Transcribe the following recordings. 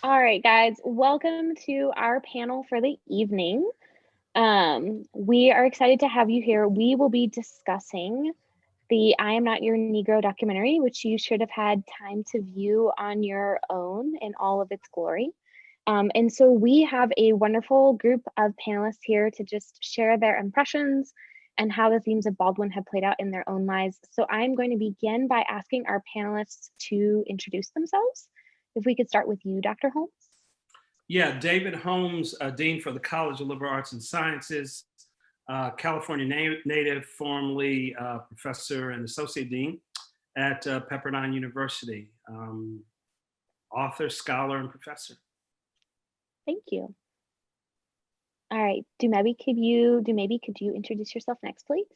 All right, guys, welcome to our panel for the evening. We are excited to have you here. We will be discussing the I Am Not Your Negro documentary, which you should have had time to view on your own in all of its glory. And so we have a wonderful group of panelists here to just share their impressions and how the themes of Baldwin have played out in their own lives. So I'm going to begin by asking our panelists to introduce themselves. If we could start with you, Dr. Holmes. Yeah, David Holmes, Dean for the College of Liberal Arts and Sciences, California native, formerly professor and associate dean at Pepperdine University, author, scholar, and professor. Thank you. All right, Dumebi, could you introduce yourself next, please?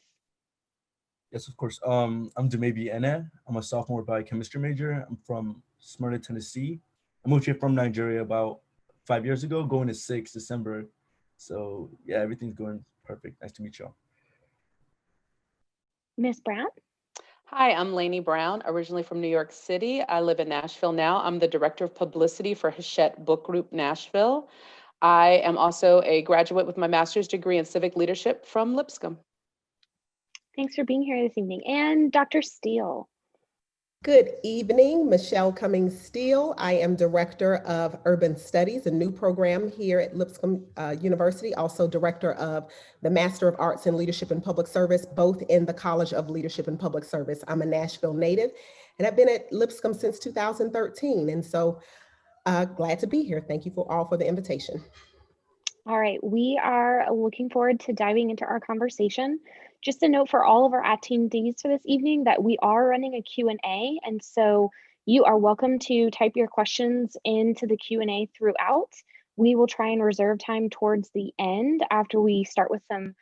Yes, of course. I'm Dumebi Ene. I'm a sophomore biochemistry major. I'm from Smyrna, Tennessee. I moved here from Nigeria about 5 years ago, going to 6 December. So yeah, everything's going perfect. Nice to meet y'all. Miss Brown? Hi, I'm Lainey Brown, originally from New York City. I live in Nashville now. I'm the director of publicity for Hachette Book Group Nashville. I am also a graduate with my master's degree in civic leadership from Lipscomb. Thanks for being here this evening. And Dr. Steele. Good evening, Michelle Cummings Steele. I am Director of Urban Studies, a new program here at Lipscomb University, also Director of the Master of Arts in Leadership and Public Service, both in the College of Leadership and Public Service. I'm a Nashville native, and I've been at Lipscomb since 2013, and so glad to be here. Thank you all for the invitation. All right, we are looking forward to diving into our conversation. Just a note for all of our attendees for this evening that we are running a Q&A, and so you are welcome to type your questions into the Q&A throughout. We will try and reserve time towards the end after we start with some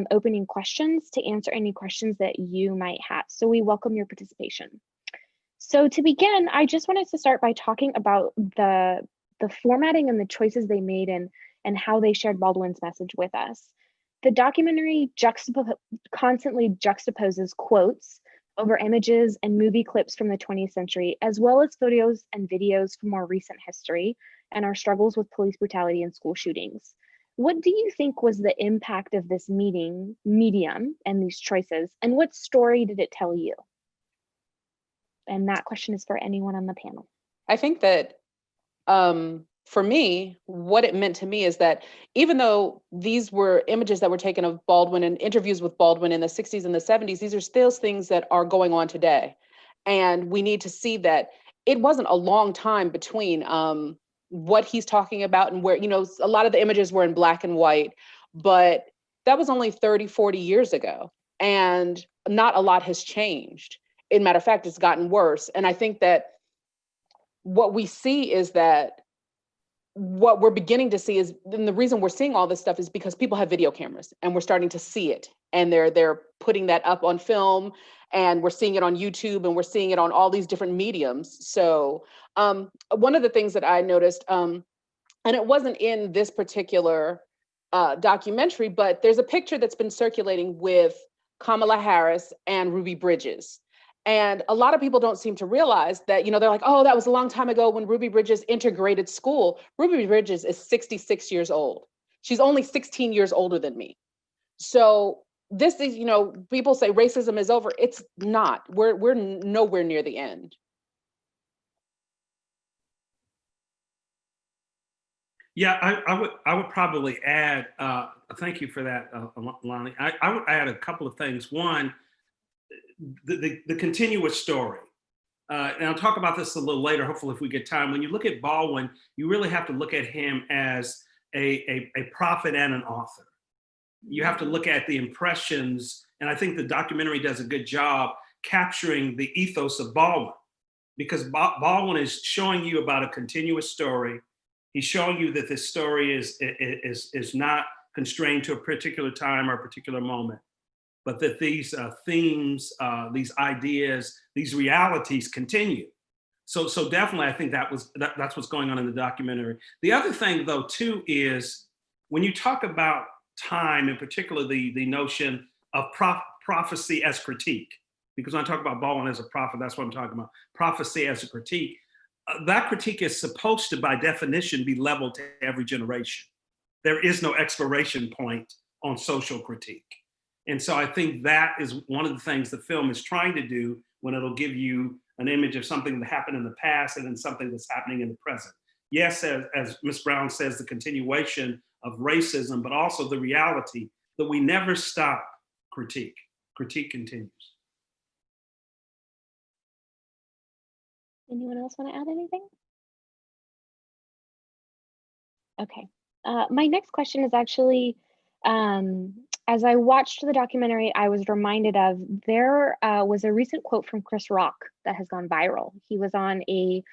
opening questions to answer any questions that you might have. So we welcome your participation. So to begin, I just wanted to start by talking about the formatting and the choices they made and how they shared Baldwin's message with us. The documentary constantly juxtaposes quotes over images and movie clips from the 20th century, as well as photos and videos from more recent history and our struggles with police brutality and school shootings. What do you think was the impact of this medium and these choices, and what story did it tell you? And that question is for anyone on the panel. I think that for me, what it meant to me is that even though these were images that were taken of Baldwin and interviews with Baldwin in the 60s and the 70s, these are still things that are going on today. And we need to see that it wasn't a long time between what he's talking about and where, a lot of the images were in black and white, but that was only 30, 40 years ago. And not a lot has changed. In matter of fact, it's gotten worse. And I think that what we see is that what we're beginning to see is, and the reason we're seeing all this stuff is because people have video cameras and we're starting to see it, and they're putting that up on film, and we're seeing it on YouTube, and we're seeing it on all these different mediums. So one of the things that I noticed, and it wasn't in this particular documentary, but there's a picture that's been circulating with Kamala Harris and Ruby Bridges. And a lot of people don't seem to realize that, they're like, oh, that was a long time ago when Ruby Bridges integrated school. Ruby Bridges is 66 years old. She's only 16 years older than me. So this is, people say racism is over. It's not. We're nowhere near the end. Yeah, I would probably add, thank you for that, Lonnie. I would add a couple of things. One, the continuous story. And I'll talk about this a little later, hopefully if we get time. When you look at Baldwin, you really have to look at him as a prophet and an author. You have to look at the impressions, and I think the documentary does a good job capturing the ethos of Baldwin, because Baldwin is showing you about a continuous story. He's showing you that this story is not constrained to a particular time or a particular moment, but that these themes, these ideas, these realities continue. So definitely, I think that's what's going on in the documentary. The other thing, though, too, is when you talk about time, in particular, the notion of prophecy as critique, because when I talk about Baldwin as a prophet, that's what I'm talking about, prophecy as a critique. that critique is supposed to, by definition, be leveled to every generation. There is no expiration point on social critique. And so I think that is one of the things the film is trying to do when it'll give you an image of something that happened in the past and then something that's happening in the present. Yes, as Ms. Brown says, the continuation of racism, but also the reality that we never stop critique. Critique continues. Anyone else want to add anything? Okay. My next question is actually, as I watched the documentary, I was reminded of there was a recent quote from Chris Rock that has gone viral. He was on a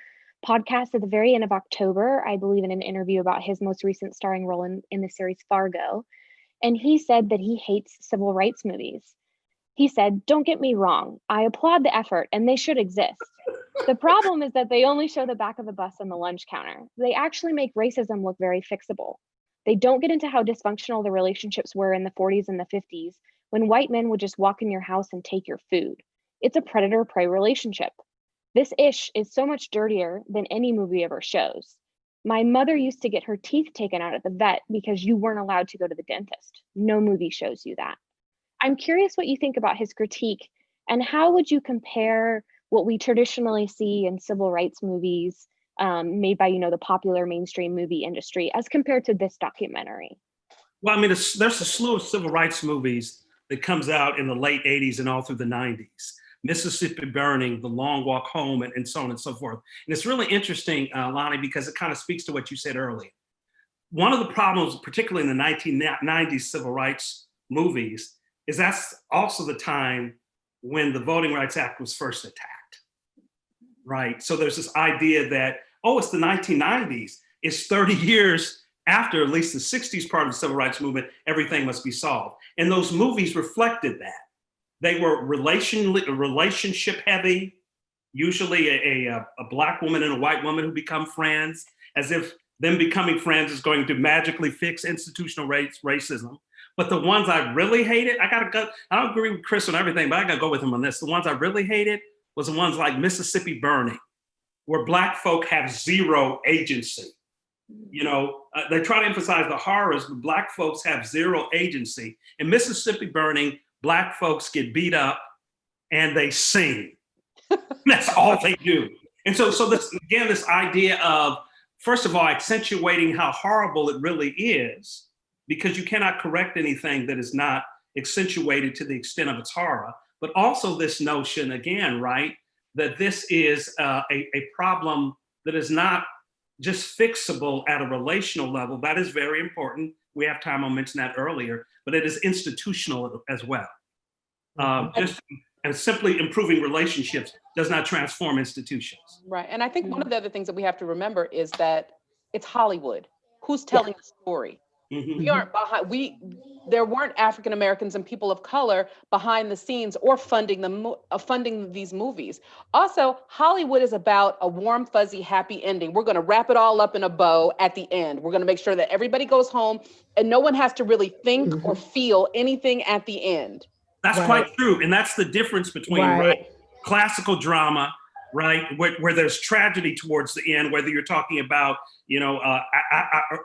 podcast at the very end of October, I believe, in an interview about his most recent starring role in the series Fargo. And he said that he hates civil rights movies. He said, "Don't get me wrong, I applaud the effort and they should exist. The problem is that they only show the back of the bus and the lunch counter. They actually make racism look very fixable. They don't get into how dysfunctional the relationships were in the 40s and the 50s when white men would just walk in your house and take your food. It's a predator-prey relationship. This ish is so much dirtier than any movie ever shows. My mother used to get her teeth taken out at the vet because you weren't allowed to go to the dentist. No movie shows you that." I'm curious what you think about his critique, and how would you compare what we traditionally see in civil rights movies made by, the popular mainstream movie industry as compared to this documentary? Well, I mean, there's a slew of civil rights movies that comes out in the late 80s and all through the 90s. Mississippi Burning, The Long Walk Home, and so on and so forth. And it's really interesting, Lonnie, because it kind of speaks to what you said earlier. One of the problems, particularly in the 1990s civil rights movies, is that's also the time when the Voting Rights Act was first attacked, right? So there's this idea that, oh, it's the 1990s. It's 30 years after at least the 60s part of the civil rights movement, everything must be solved. And those movies reflected that. They were relationship heavy, usually a Black woman and a white woman who become friends, as if them becoming friends is going to magically fix institutional racism. But the ones I really hated, I don't agree with Chris on everything, but I gotta go with him on this. The ones I really hated was the ones like Mississippi Burning, where Black folk have zero agency. They try to emphasize the horrors, but Black folks have zero agency. In Mississippi Burning, Black folks get beat up and they sing. That's all they do. And so this idea of, first of all, accentuating how horrible it really is, because you cannot correct anything that is not accentuated to the extent of its horror. But also this notion, again, right, that this is a problem that is not just fixable at a relational level. That is very important. We have time, I'll mention that earlier, but it is institutional as well. And simply improving relationships does not transform institutions. Right, and I think one of the other things that we have to remember is that it's Hollywood. Who's telling the story? Mm-hmm. We aren't behind. There weren't African Americans and people of color behind the scenes or funding these movies. Also, Hollywood is about a warm, fuzzy, happy ending. We're going to wrap it all up in a bow at the end. We're going to make sure that everybody goes home and no one has to really think or feel anything at the end. That's quite true, and that's the difference between classical drama, right, where there's tragedy towards the end, whether you're talking about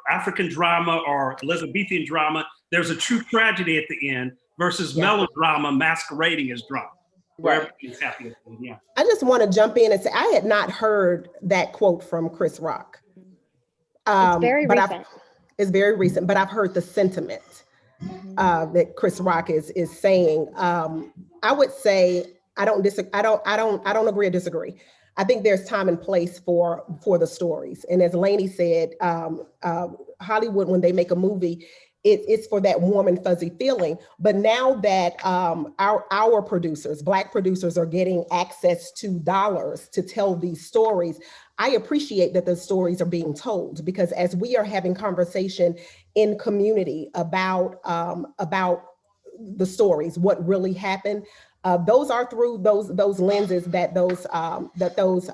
African drama or Elizabethan drama, there's a true tragedy at the end versus melodrama masquerading as drama. Where everybody's happy at the end. Yeah. I just want to jump in and say I had not heard that quote from Chris Rock. It's very recent. It's very recent, but I've heard the sentiment that Chris Rock is saying. I would say I don't agree or disagree. I think there's time and place for the stories. And as Lainey said, Hollywood, when they make a movie, it's for that warm and fuzzy feeling. But now that our producers, Black producers, are getting access to dollars to tell these stories, I appreciate that the stories are being told, because as we are having conversation in community about the stories, what really happened, those are through those lenses that those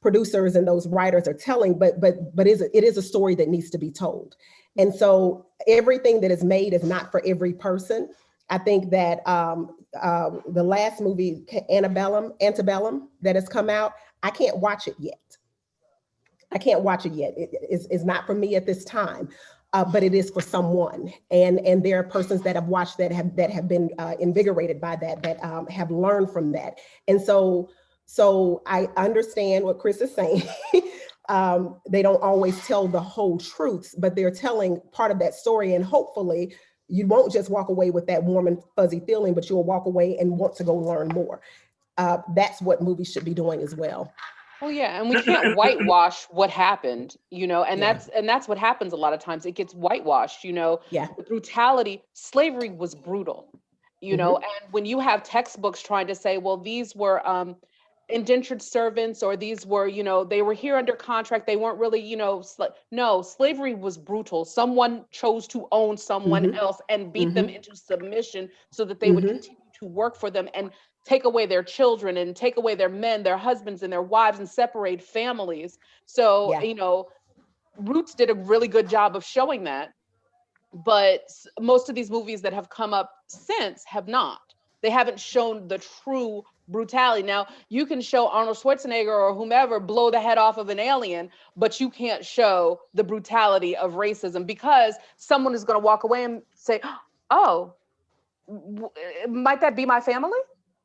producers and those writers are telling, but it is a story that needs to be told. And so everything that is made is not for every person. I think that the last movie, Antebellum, that has come out, I can't watch it yet. I can't watch it yet. It's not for me at this time. But it is for someone, and there are persons that have watched that have been invigorated by that have learned from that, and so I understand what Chris is saying. They don't always tell the whole truths, but they're telling part of that story, and hopefully you won't just walk away with that warm and fuzzy feeling, but you'll walk away and want to go learn more. That's what movies should be doing as well. Well, yeah, and we can't whitewash what happened, and Yeah. that's what happens a lot of times. It gets whitewashed, Yeah. the brutality. Slavery was brutal, Mhm. and when you have textbooks trying to say, well, these were indentured servants, or these were, they were here under contract, they weren't really, no, slavery was brutal. Someone chose to own someone Mhm. else and beat them Mhm. into submission so that they would Mhm. continue to work for them and take away their children and take away their men, their husbands and their wives, and separate families. So, Yeah. Roots did a really good job of showing that, but most of these movies that have come up since have not. They haven't shown the true brutality. Now, you can show Arnold Schwarzenegger or whomever blow the head off of an alien, but you can't show the brutality of racism, because someone is going to walk away and say, oh, might that be my family?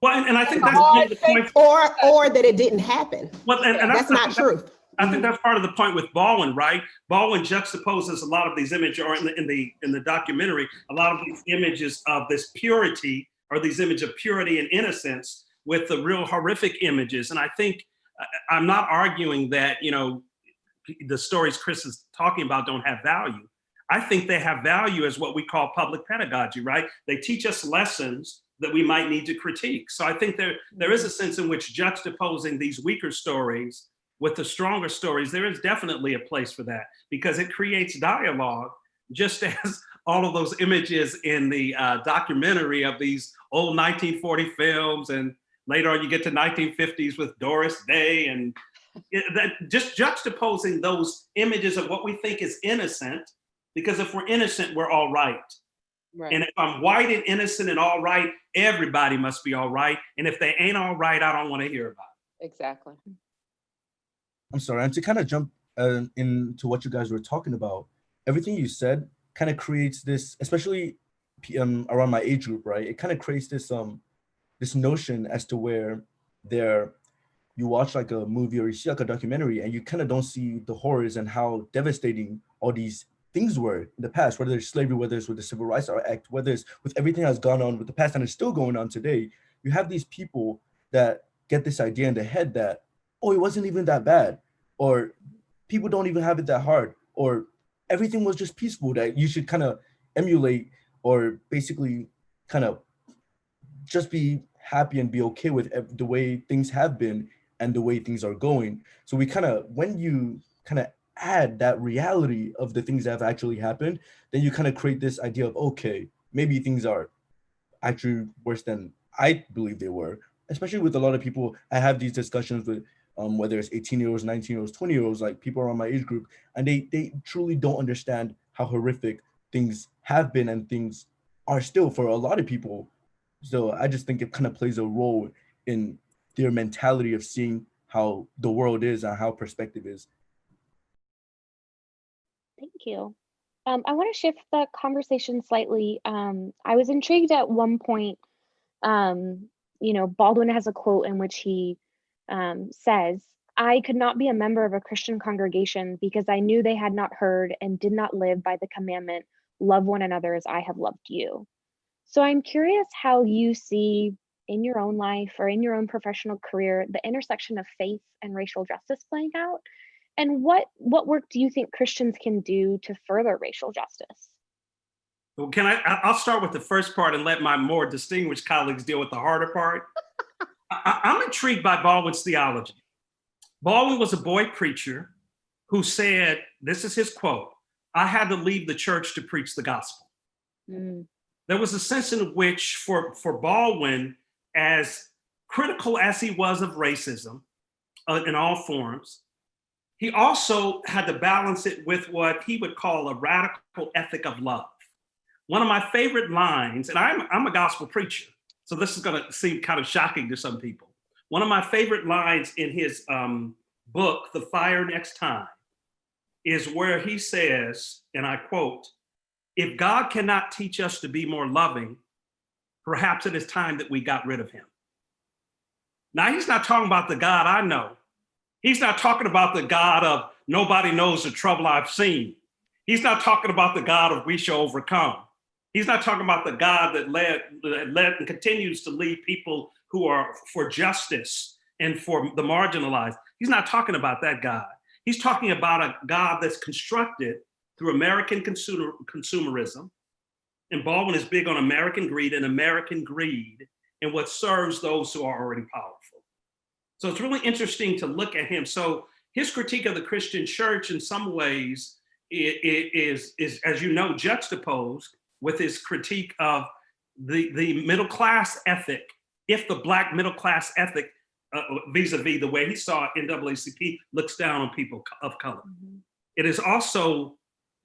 Well, and I think That's that's all one I of the think. points. Or that it didn't happen. Well, and That's not truth. I think that's part of the point with Baldwin, right? Baldwin juxtaposes a lot of these images, or in the documentary, a lot of these images of this purity, or these images of purity and innocence, with the real horrific images. And I think I'm not arguing that the stories Chris is talking about don't have value. I think they have value as what we call public pedagogy, right? They teach us lessons that we might need to critique. So I think there is a sense in which juxtaposing these weaker stories with the stronger stories, there is definitely a place for that, because it creates dialogue, just as all of those images in the documentary of these old 1940 films, and later on you get to 1950s with Doris Day, and that just juxtaposing those images of what we think is innocent, because if we're innocent, we're all right. Right. And if I'm white and innocent and all right, everybody must be all right. And if they ain't all right, I don't want to hear about it. Exactly. I'm sorry, and to kind of jump into what you guys were talking about, everything you said kind of creates this, especially around my age group, right? It kind of creates this this notion as to where you watch like a movie or you see like a documentary, and you kind of don't see the horrors and how devastating all these things were in the past, whether it's slavery, whether it's with the Civil Rights Act, whether it's with everything that's gone on with the past and is still going on today. You have these people that get this idea in their head that, oh, it wasn't even that bad, or people don't even have it that hard, or everything was just peaceful, that you should kind of emulate, or basically kind of just be happy and be okay with the way things have been and the way things are going. So we kind of, when you kind of add that reality of the things that have actually happened, then you kind of create this idea of, okay, maybe things are actually worse than I believe they were. Especially with a lot of people, I have these discussions with whether it's 18-year-olds, 19-year-olds, 20-year-olds, like people around my age group, and they truly don't understand how horrific things have been and things are still for a lot of people. So I just think it kind of plays a role in their mentality of seeing how the world is and how perspective is. Thank you. I want to shift the conversation slightly. I was intrigued at one point. Baldwin has a quote in which he says, "I could not be a member of a Christian congregation because I knew they had not heard and did not live by the commandment, love one another as I have loved you." So I'm curious how you see in your own life or in your own professional career the intersection of faith and racial justice playing out, and what work do you think Christians can do to further racial justice? Well, I'll start with the first part and let my more distinguished colleagues deal with the harder part. I'm intrigued by Baldwin's theology. Baldwin was a boy preacher who said, this is his quote, "I had to leave the church to preach the gospel." Mm. There was a sense in which for Baldwin, as critical as he was of racism in all forms, he also had to balance it with what he would call a radical ethic of love. One of my favorite lines, and I'm a gospel preacher, so this is going to seem kind of shocking to some people. One of my favorite lines in his book, The Fire Next Time, is where he says, and I quote, "If God cannot teach us to be more loving, perhaps it is time that we got rid of him." Now, he's not talking about the God I know. He's not talking about the God of nobody knows the trouble I've seen. He's not talking about the God of we shall overcome. He's not talking about the God that led and continues to lead people who are for justice and for the marginalized. He's not talking about that God. He's talking about a God that's constructed through American consumerism. And Baldwin is big on American greed and what serves those who are already powerful. So it's really interesting to look at him. So his critique of the Christian church in some ways is as you know, juxtaposed with his critique of the middle class ethic, if the Black middle class ethic vis-a-vis the way he saw NAACP looks down on people of color. Mm-hmm. It is also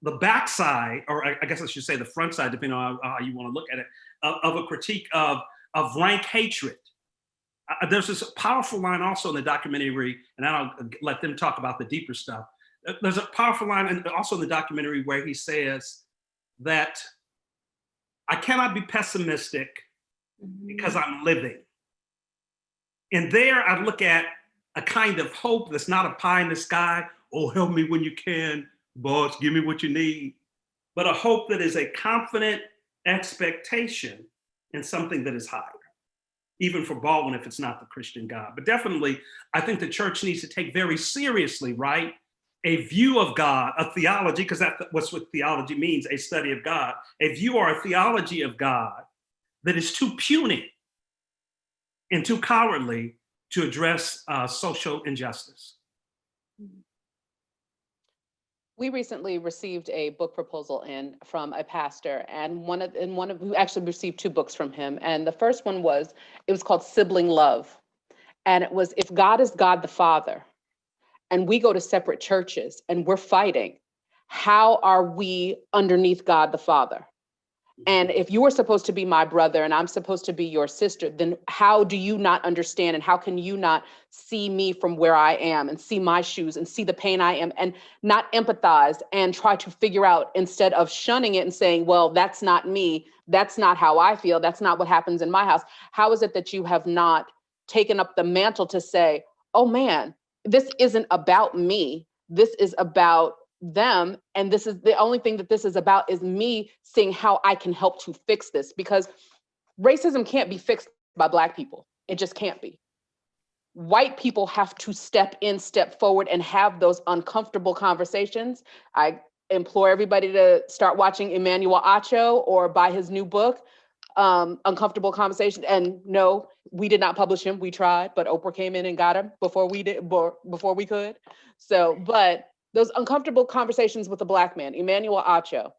the backside, or I guess I should say the front side, depending on how you want to look at it, of a critique of rank hatred. There's this powerful line also in the documentary, and I'll let them talk about the deeper stuff. There's a powerful line also in the documentary where he says that I cannot be pessimistic because I'm living. And there I look at a kind of hope that's not a pie in the sky. Oh, help me when you can, boss, give me what you need. But a hope that is a confident expectation in something that is higher, even for Baldwin if it's not the Christian God. But definitely, I think the church needs to take very seriously, right, a view of God, a theology, because that's what theology means, a study of God, a view or a theology of God that is too puny and too cowardly to address social injustice. We recently received a book proposal from a pastor, and we actually received 2 books from him. And the first one was called Sibling Love. And it was, if God is God the Father, and we go to separate churches and we're fighting, how are we underneath God the Father? And if you are supposed to be my brother and I'm supposed to be your sister, then how do you not understand, and how can you not see me from where I am and see my shoes and see the pain I am and not empathize and try to figure out, instead of shunning it and saying, well, that's not me, that's not how I feel, that's not what happens in my house. How is it that you have not taken up the mantle to say, oh man, this isn't about me, this is about them, and this is the only thing that this is about is me seeing how I can help to fix this, because racism can't be fixed by Black people. It just can't be. White people have to step forward and have those uncomfortable conversations. I implore everybody to start watching Emmanuel Acho or buy his new book, Uncomfortable Conversation. And no, we did not publish him. We tried, but Oprah came in and got him before we could. So, but those uncomfortable conversations with a Black man, Emmanuel Acho.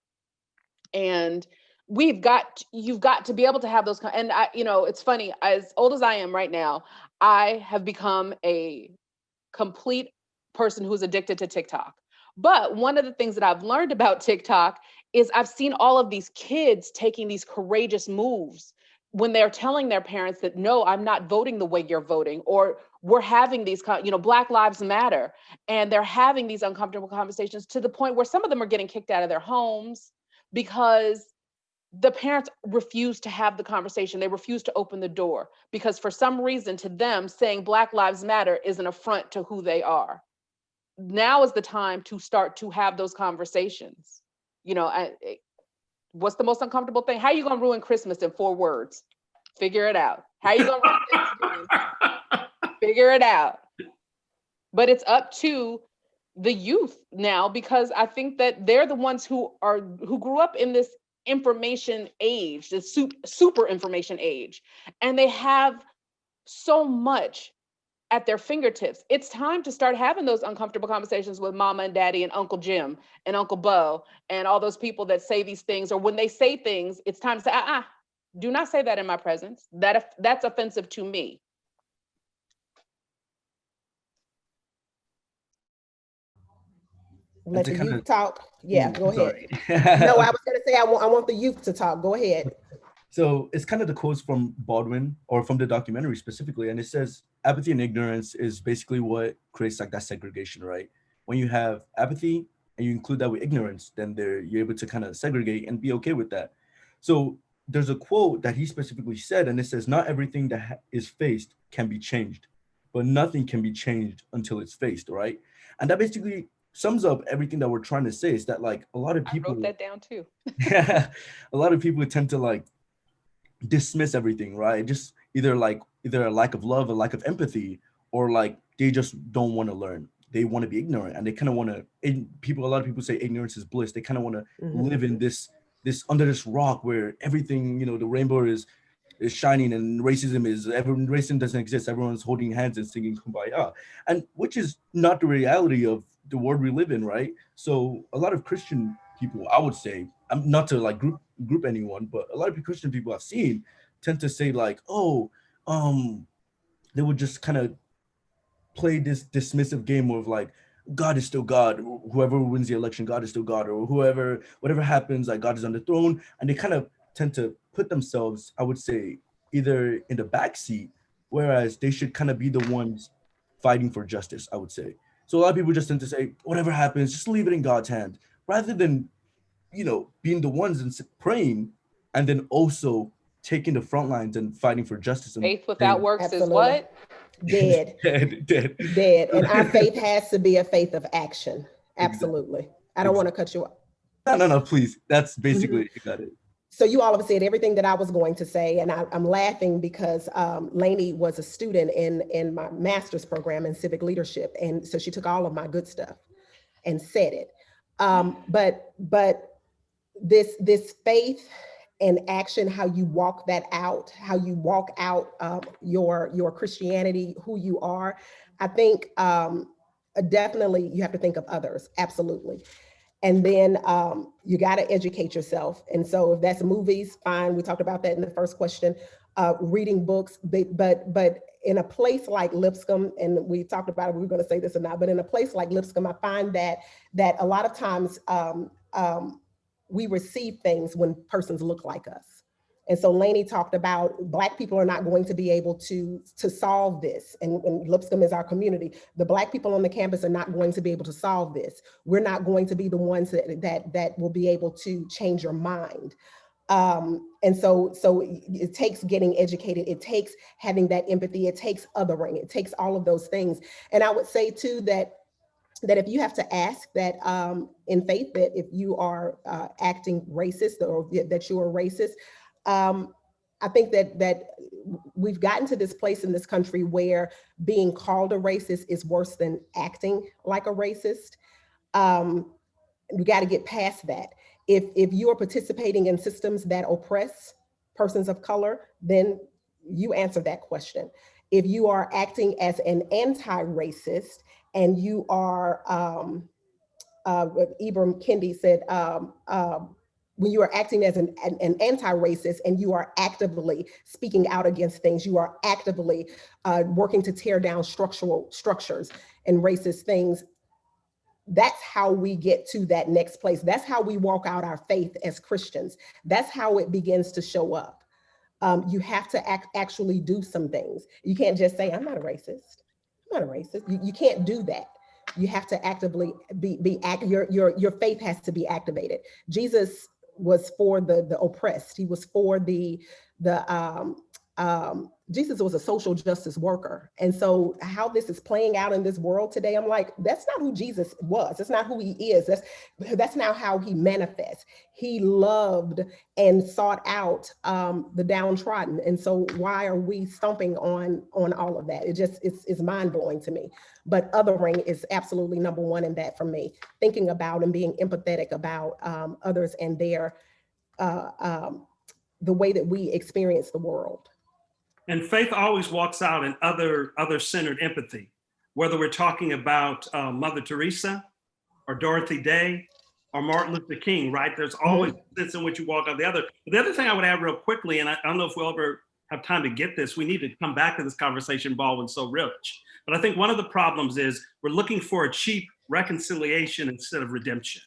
And you've got to be able to have those. And it's funny, as old as I am right now, I have become a complete person who's addicted to TikTok. But one of the things that I've learned about TikTok is I've seen all of these kids taking these courageous moves when they're telling their parents that, no, I'm not voting the way you're voting, or we're having these, Black Lives Matter. And they're having these uncomfortable conversations to the point where some of them are getting kicked out of their homes because the parents refuse to have the conversation. They refuse to open the door because for some reason to them saying Black Lives Matter is an affront to who they are. Now is the time to start to have those conversations. What's the most uncomfortable thing? How are you going to ruin Christmas in 4 words? Figure it out. How are you going to ruin Thanksgiving? Figure it out. But it's up to the youth now, because I think that they're the ones who grew up in this information age, this super information age, and they have so much at their fingertips. It's time to start having those uncomfortable conversations with mama and daddy and Uncle Jim and Uncle Bo and all those people that say these things, or when they say things, it's time to say, do not say that in my presence. That's offensive to me. Let the youth talk. Yeah, go ahead. No, I was going to say I want the youth to talk. Go ahead. So it's kind of the quotes from Baldwin, or from the documentary specifically, and it says apathy and ignorance is basically what creates like that segregation, right? When you have apathy, and you include that with ignorance, then you're able to kind of segregate and be okay with that. So there's a quote that he specifically said, and it says, "Not everything that is faced can be changed, but nothing can be changed until it's faced," right? And that basically sums up everything that we're trying to say, is that like a lot of people, I wrote that down too. a lot of people tend to like dismiss everything, right? Just either a lack of love, a lack of empathy, or like they just don't want to learn. They want to be ignorant, and they kind of want to. A lot of people say ignorance is bliss. They kind of want to live in this under this rock where everything, the rainbow is shining, and racism doesn't exist. Everyone's holding hands and singing kumbaya, and which is not the reality of the world we live in, right? So a lot of Christian people, I would say, I'm not to like group anyone, but a lot of Christian people I've seen tend to say like, oh, they would just kind of play this dismissive game of like, God is still God. Whoever wins the election, God is still God, or whatever happens, like God is on the throne. And they kind of tend to put themselves, I would say, either in the backseat, whereas they should kind of be the ones fighting for justice, I would say. So a lot of people just tend to say, whatever happens, just leave it in God's hand, rather than, being the ones and praying, and then also taking the front lines and fighting for justice. And Faith without works Absolutely. is what? Dead. dead. And our faith has to be a faith of action. Absolutely. I don't want to cut you off. No, please. That's basically got it. So you all have said everything that I was going to say, and I'm laughing because Lainey was a student in my master's program in civic leadership, and so she took all of my good stuff and said it. But this faith and action, how you walk that out, how you walk out your Christianity, who you are, I think definitely you have to think of others, absolutely. And then you got to educate yourself. And so if that's movies, fine. We talked about that in the first question. Reading books, but in a place like Lipscomb, and we talked about it, we were going to say this or not, but in a place like Lipscomb, I find that a lot of times we receive things when persons look like us. And so Lainey talked about Black people are not going to be able to solve this. And Lipscomb is our community. The Black people on the campus are not going to be able to solve this. We're not going to be the ones that will be able to change your mind. And so it takes getting educated. It takes having that empathy. It takes othering. It takes all of those things. And I would say too that if you have to ask that in faith, that if you are acting racist or that you are racist, I think that we've gotten to this place in this country where being called a racist is worse than acting like a racist. We got to get past that. If you are participating in systems that oppress persons of color, then you answer that question. If you are acting as an anti-racist and you are, what Ibram Kendi said, when you are acting as an anti-racist and you are actively speaking out against things, you are actively working to tear down structures and racist things, that's how we get to that next place. That's how we walk out our faith as Christians. That's how it begins to show up. You have to actually do some things. You can't just say, I'm not a racist. I'm not a racist. You can't do that. You have to actively your faith has to be activated. Jesus was for the oppressed. He was for Jesus was a social justice worker. And so how this is playing out in this world today, I'm like, that's not who Jesus was. That's not who he is. That's not how he manifests. He loved and sought out the downtrodden. And so why are we stomping on all of that? It's mind blowing to me. But othering is absolutely number one in that for me. Thinking about and being empathetic about others and their the way that we experience the world. And faith always walks out in other-centered empathy, whether we're talking about Mother Teresa or Dorothy Day or Martin Luther King, right? There's always a sense in which you walk out the other. But the other thing I would add real quickly, and I don't know if we'll ever have time to get this, we need to come back to this conversation, Baldwin's so rich. But I think one of the problems is we're looking for a cheap reconciliation instead of redemption.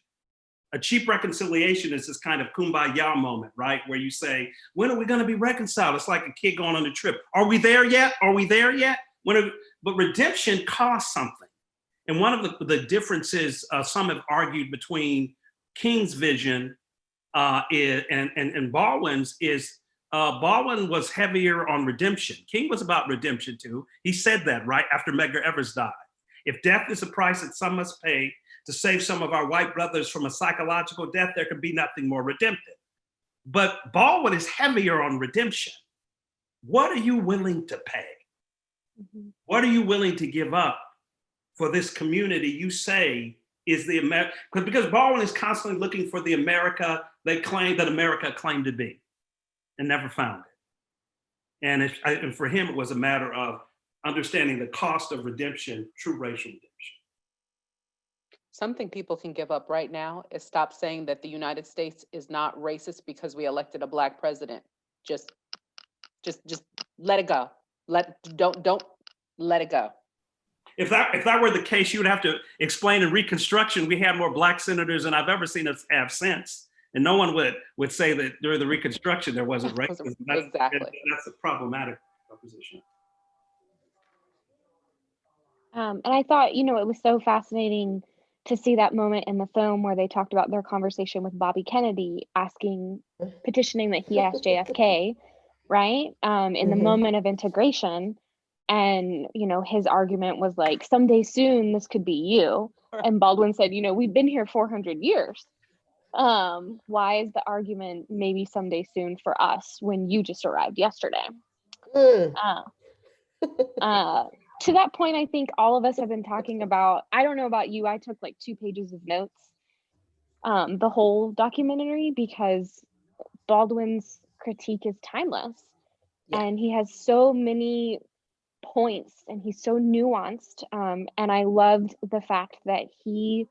A cheap reconciliation is this kind of kumbaya moment, right? Where you say, when are we going to be reconciled? It's like a kid going on a trip. Are we there yet? Are we there yet? But redemption costs something. And one of the differences some have argued between King's vision and Baldwin's is Baldwin was heavier on redemption. King was about redemption too. He said that right after Medgar Evers died. If death is a price that some must pay to save some of our white brothers from a psychological death, there can be nothing more redemptive. But Baldwin is heavier on redemption. What are you willing to pay? Mm-hmm. What are you willing to give up for this community you say is the America? Because Baldwin is constantly looking for the America America claimed to be and never found it. And for him, it was a matter of understanding the cost of redemption, true racial redemption. Something people can give up right now is stop saying that the United States is not racist because we elected a Black president. Just let it go. Don't let it go. If that were the case, you would have to explain in Reconstruction we had more Black senators than I've ever seen us have since, and no one would say that during the Reconstruction there wasn't racism. Exactly. That's a problematic proposition. And I thought, it was so fascinating to see that moment in the film where they talked about their conversation with Bobby Kennedy petitioning that he asked JFK, right? In the moment of integration. And, his argument was like, someday soon, this could be you. And Baldwin said, we've been here 400 years. Why is the argument maybe someday soon for us when you just arrived yesterday? To that point, I think all of us have been talking about, I don't know about you, I took like 2 pages of notes, the whole documentary, because Baldwin's critique is timeless. Yeah. And he has so many points and he's so nuanced. And I loved the fact that he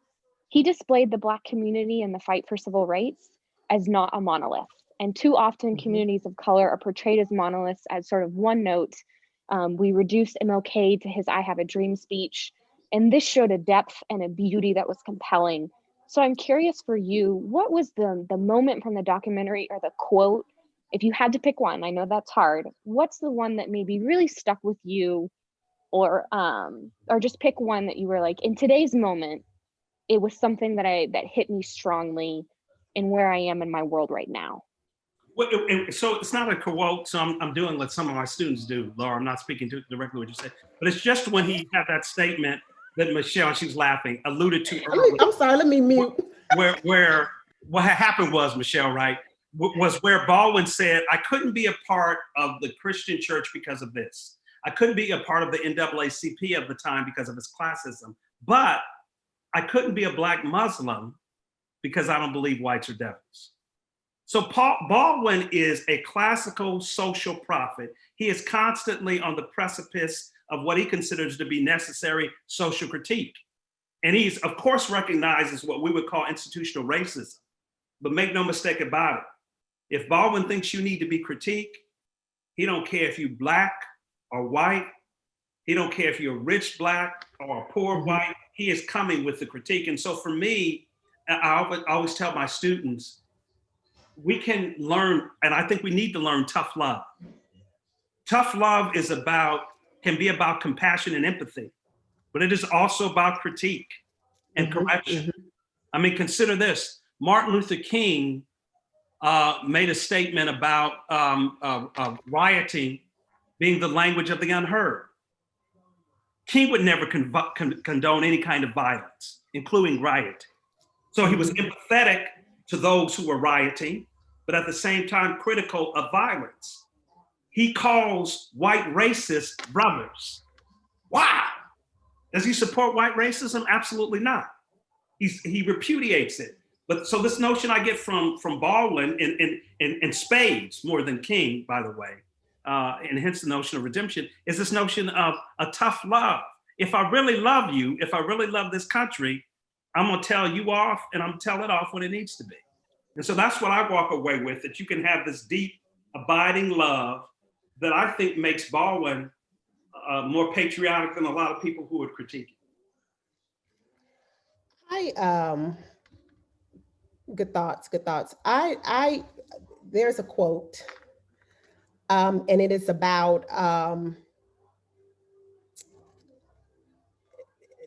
displayed the Black community and the fight for civil rights as not a monolith. And too often communities of color are portrayed as monoliths as sort of one note. We reduced MLK to his I Have a Dream speech. And this showed a depth and a beauty that was compelling. So I'm curious for you, what was the moment from the documentary or the quote? If you had to pick one, I know that's hard. What's the one that maybe really stuck with you, or just pick one that you were like, in today's moment, it was something that hit me strongly in where I am in my world right now? Well, so it's not a quote, so I'm doing what some of my students do, Laura. I'm not speaking to directly what you said, but it's just when he had that statement that Michelle, she was laughing, alluded to earlier. I'm sorry, let me mute. Where what happened was, Michelle, right, was where Baldwin said, I couldn't be a part of the Christian church because of this. I couldn't be a part of the NAACP at the time because of its classism, but I couldn't be a Black Muslim because I don't believe whites are devils. So Baldwin is a classical social prophet. He is constantly on the precipice of what he considers to be necessary social critique. And he's, of course, recognizes what we would call institutional racism. But make no mistake about it. If Baldwin thinks you need to be critiqued, he don't care if you're Black or white. He don't care if you're a rich Black or a poor white. He is coming with the critique. And so for me, I always tell my students, we can learn, and I think we need to learn tough love. Tough love can be about compassion and empathy, but it is also about critique and correction. I mean, consider this. Martin Luther King made a statement about rioting being the language of the unheard. King would never condone any kind of violence, including rioting. So he was empathetic to those who were rioting, but at the same time critical of violence. He calls white racists brothers. Wow. Does he support white racism? Absolutely not. He repudiates it. But so this notion I get from Baldwin in spades, more than King, by the way, and hence the notion of redemption, is this notion of a tough love. If I really love you, if I really love this country, I'm gonna tell you off and I'm gonna tell it off when it needs to be. And so that's what I walk away with, that you can have this deep, abiding love that I think makes Baldwin more patriotic than a lot of people who would critique it. Good thoughts. There's a quote, and it is about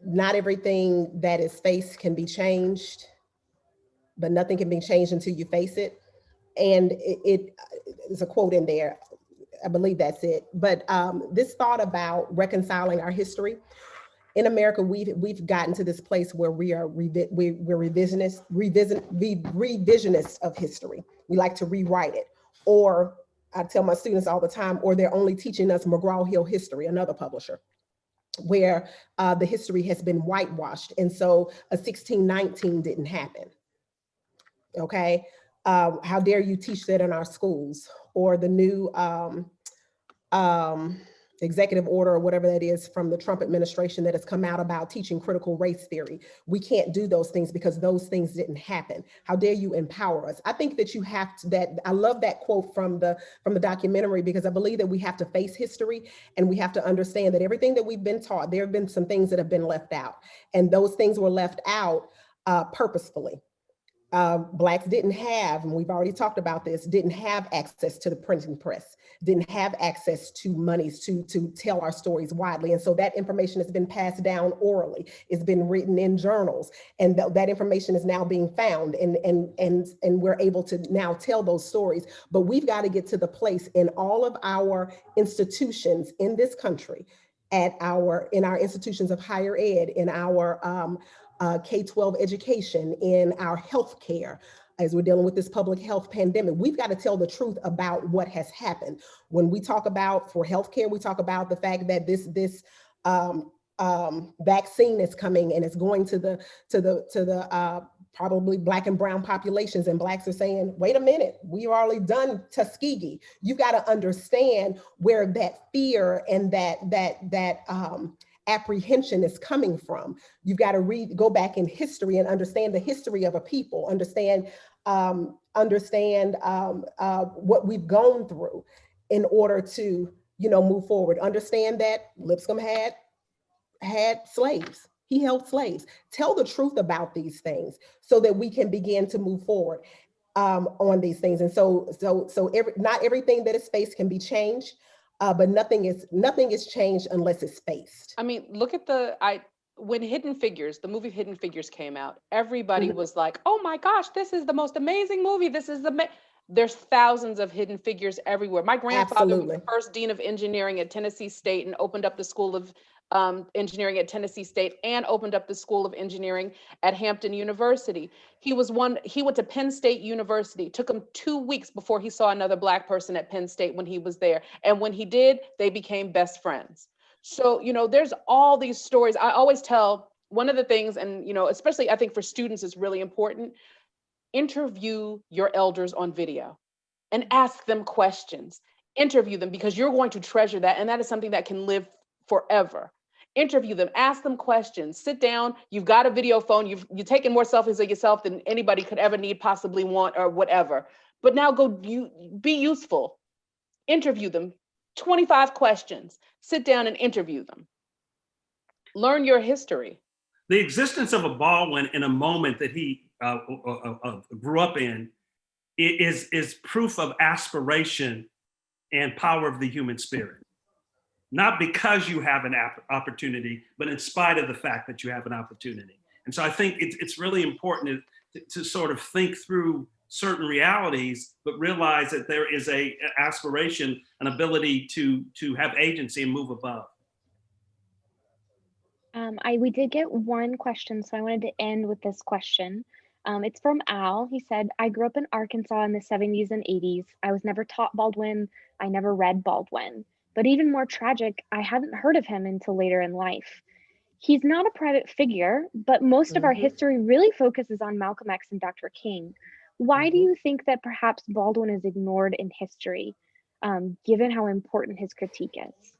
not everything that is faced can be changed, but nothing can be changed until you face it. And there's a quote in there, I believe that's it. But this thought about reconciling our history, in America, we've gotten to this place where we're revisionists of history. We like to rewrite it, or I tell my students all the time, or they're only teaching us McGraw-Hill History, another publisher, where the history has been whitewashed. And so a 1619 didn't happen, okay? How dare you teach that in our schools? Or the new executive order or whatever that is from the Trump administration that has come out about teaching critical race theory. We can't do those things because those things didn't happen. How dare you empower us? I think that you have to, I love that quote from the documentary, because I believe that we have to face history, and we have to understand that everything that we've been taught, there have been some things that have been left out, and those things were left out purposefully. Blacks didn't have, and we've already talked about this, didn't have access to the printing press, didn't have access to monies to tell our stories widely. And so that information has been passed down orally. It's been written in journals, and that information is now being found, and we're able to now tell those stories. But we've got to get to the place in all of our institutions in this country, in our institutions of higher ed, in our K-12 education, in our healthcare, as we're dealing with this public health pandemic. We've got to tell the truth about what has happened. When we talk about, for healthcare, we talk about the fact that this vaccine is coming, and it's going to the probably Black and brown populations, and Blacks are saying, wait a minute, we've already done Tuskegee. You've got to understand where that fear and that apprehension is coming from. You've got to go back in history and understand the history of a people, understand what we've gone through in order to, move forward. Understand that Lipscomb had slaves. He held slaves. Tell the truth about these things so that we can begin to move forward on these things. And so not everything that is faced can be changed. But nothing is changed unless it's faced. I mean, look at when Hidden Figures, the movie Hidden Figures came out, everybody was like, oh my gosh, this is the most amazing movie. There's thousands of hidden figures everywhere. My grandfather was the first dean of engineering at Tennessee State and opened up the School of Engineering at Tennessee State and opened up the School of Engineering at Hampton University. He went to Penn State University. It took him 2 weeks before he saw another Black person at Penn State when he was there. And when he did, they became best friends. So, there's all these stories. I always tell, one of the things, and, especially I think for students, is really important. Interview your elders on video and ask them questions. Interview them, because you're going to treasure that. And that is something that can live forever. Interview them, ask them questions, sit down. You've got a video phone. You've taken more selfies of yourself than anybody could ever need, possibly want, or whatever. But now be useful. Interview them. 25 questions. Sit down and interview them. Learn your history. The existence of a Baldwin in a moment that he grew up in is proof of aspiration and power of the human spirit. Not because you have an opportunity, but in spite of the fact that you have an opportunity. And so I think it's really important to sort of think through certain realities, but realize that there is an aspiration, an ability to have agency and move above. We did get one question, so I wanted to end with this question. It's from Al. He said, I grew up in Arkansas in the 70s and 80s. I was never taught Baldwin. I never read Baldwin. But even more tragic, I hadn't heard of him until later in life. He's not a private figure, but most of our history really focuses on Malcolm X and Dr. King. Why do you think that perhaps Baldwin is ignored in history, given how important his critique is?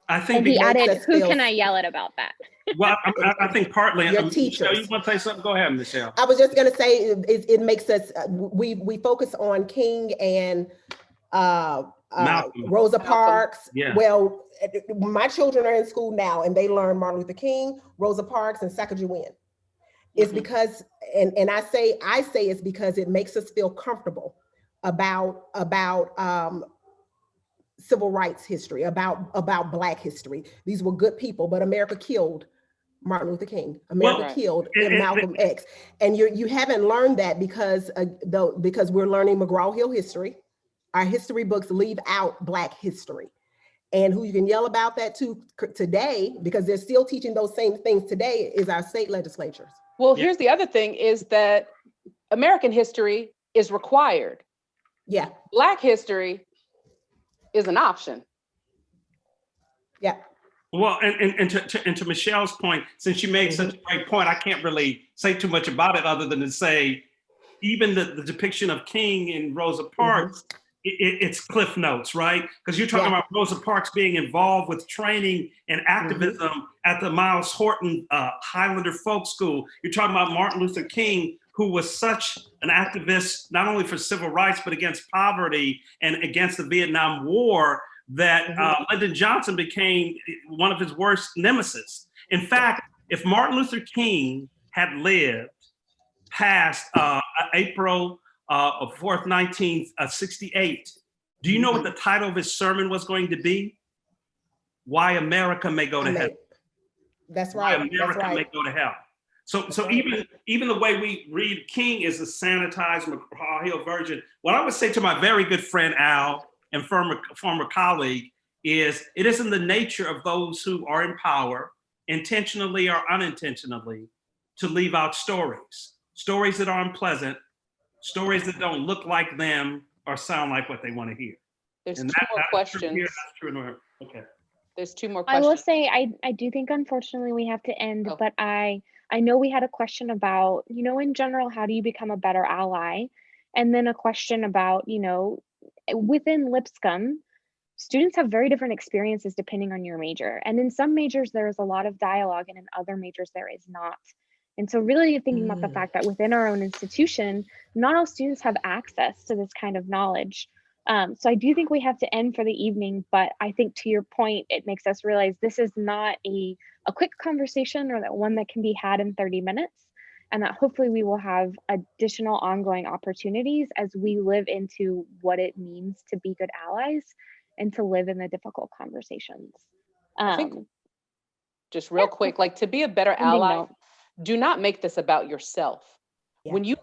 I think, and he added, who can I yell at about that? Well, I think partly. Your teachers. Michelle, you want to say something? Go ahead, Michelle. I was just going to say it makes us. We focus on King and Rosa Parks. Yeah. Well, my children are in school now, and they learn Martin Luther King, Rosa Parks, and Sacagawea. It's because, and I say it's because it makes us feel comfortable about civil rights history, about Black history. These were good people, but America killed Martin Luther King. America Well, killed and- Malcolm X. And you haven't learned that because we're learning McGraw-Hill history. Our history books leave out Black history. And who you can yell about that to today, because they're still teaching those same things today, is our state legislatures. Well, here's the other thing is that American history is required. Yeah. Black history is an option. Yeah. Well, and to Michelle's point, since you made such a great point, I can't really say too much about it other than to say, even the depiction of King in Rosa Parks, it's Cliff Notes, right? Because you're talking about Rosa Parks being involved with training and activism at the Miles Horton Highlander Folk School. You're talking about Martin Luther King, who was such an activist, not only for civil rights, but against poverty and against the Vietnam War, that Lyndon Johnson became one of his worst nemesis. In fact, if Martin Luther King had lived past April 4th, 1968, do you know what the title of his sermon was going to be? Why America May Go to Hell. That's right. Why America May Go to Hell. So even the way we read King is a sanitized McGraw-Hill version. What I would say to my very good friend Al and former colleague is, it isn't the nature of those who are in power, intentionally or unintentionally, to leave out stories that are unpleasant, stories that don't look like them or sound like what they want to hear. There's two more questions. That's true. Okay. There's two more questions. I will say, I do think unfortunately we have to end, but I know we had a question about, in general, how do you become a better ally? And then a question about, within Lipscomb, students have very different experiences depending on your major. And in some majors, there is a lot of dialogue, and in other majors, there is not. And so really thinking about the fact that within our own institution, not all students have access to this kind of knowledge. So I do think we have to end for the evening, but I think to your point, it makes us realize this is not a quick conversation, or that one that can be had in 30 minutes. And that hopefully we will have additional ongoing opportunities as we live into what it means to be good allies and to live in the difficult conversations. I think just real quick, like, to be a better ally, do not make this about yourself. Yeah. When you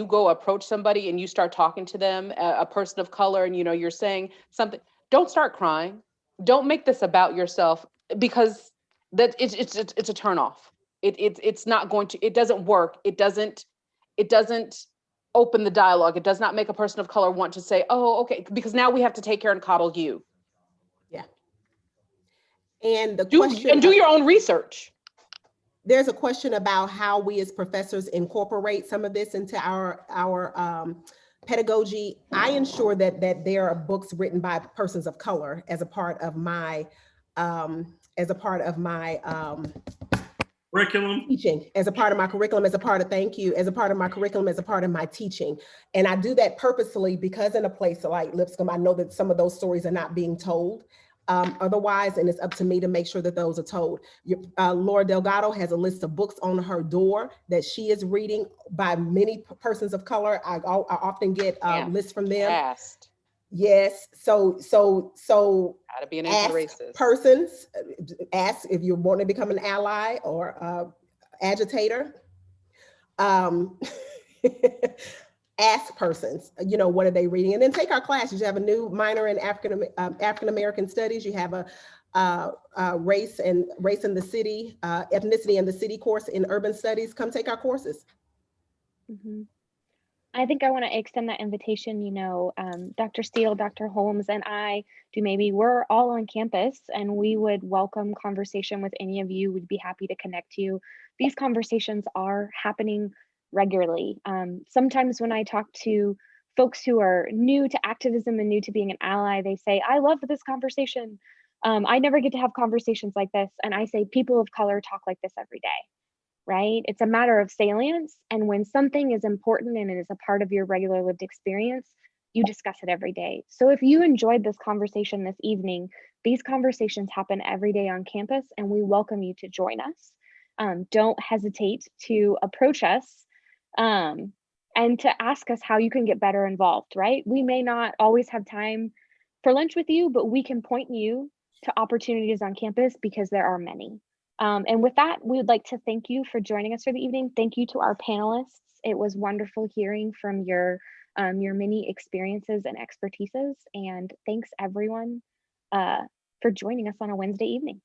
go approach somebody and you start talking to them, a person of color, and you're saying something, don't start crying. Don't make this about yourself, because that it's a turnoff. It's not going to, it doesn't work. It doesn't open the dialogue. It does not make a person of color want to say, oh, okay, because now we have to take care and coddle you. Yeah. And the do your own research. There's a question about how we as professors incorporate some of this into our pedagogy. I ensure that there are books written by persons of color as a part of my curriculum teaching, as a part of my curriculum, as a part of my teaching. And I do that purposely because in a place like Lipscomb, I know that some of those stories are not being told otherwise, and it's up to me to make sure that those are told. Laura Delgado has a list of books on her door that she is reading by many persons of color. I often get lists from them. Yes, so how to be an anti-racist persons, ask if you want to become an ally or agitator. Ask persons, what are they reading, and then take our classes. You have a new minor in African American Studies. You have a race and the city, ethnicity and the city course in Urban Studies. Come take our courses. Mm-hmm. I think I want to extend that invitation. Dr. Steele, Dr. Holmes, and I we're all on campus, and we would welcome conversation with any of you. We'd be happy to connect you. These conversations are happening regularly. Sometimes when I talk to folks who are new to activism and new to being an ally, they say, I love this conversation. I never get to have conversations like this. And I say, people of color talk like this every day, right? It's a matter of salience. And when something is important and it is a part of your regular lived experience, you discuss it every day. So if you enjoyed this conversation this evening, these conversations happen every day on campus, and we welcome you to join us. Don't hesitate to approach us and to ask us how you can get better involved, right? We may not always have time for lunch with you, but we can point you to opportunities on campus because there are many. And with that, we would like to thank you for joining us for the evening. Thank you to our panelists. It was wonderful hearing from your many experiences and expertises. And thanks everyone for joining us on a Wednesday evening.